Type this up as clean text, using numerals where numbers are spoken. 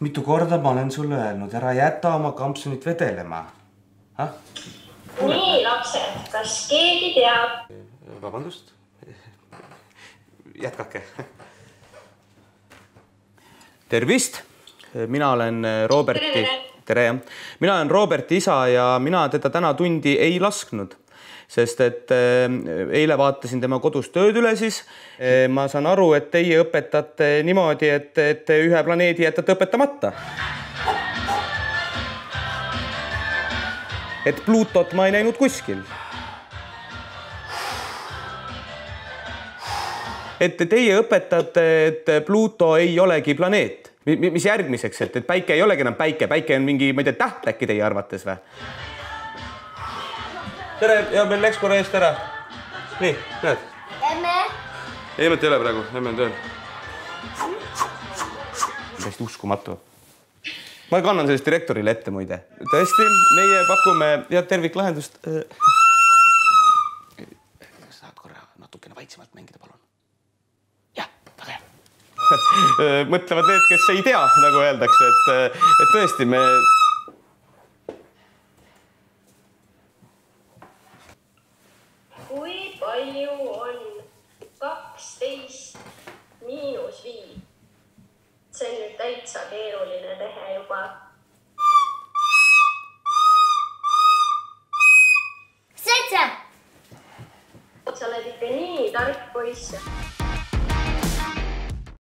Mitu korda ma olen sulle öelnud, ära jäta oma kampsunit vedelema. Nii, lapsed, kas keegi teab? Vabandust? Jätkake. Tervist! Mina olen Roberti... Tere! Mina olen Roberti isa ja mina teda täna tundi ei lasknud. Sest et eile vaatasin tema kodus tööd üle siis. Ma saan aru, et teie õpetate niimoodi, et ühe planeedi jätate õpetamata. Et Pluutot ma ei näinud kuskil. Et teie õpetate, et Pluuto ei olegi planeet. Mis järgmiseks, et päike ei olegi enam päike. Päike on mingi, ma ei tea, täht äkki teie arvates või? Tere, ja meil läks korra eest ära. Nii, näed? Emme? Emmet ei ole praegu, emme on tööl. Täiesti uskumatu. Ma kannan sellest direktorile ette muide. Tõesti, meie pakume terviklahendust. Saad korra natukene vaiksemalt mängida, palun? Jah, väga hea. Mõtlevad need, kes ei tea, nagu öeldakse, et tõesti me... Kui palju on 12 miinus 5? See on nüüd täitsa keeruline tehe juba. 7! Sa oled ikka nii tark poiss.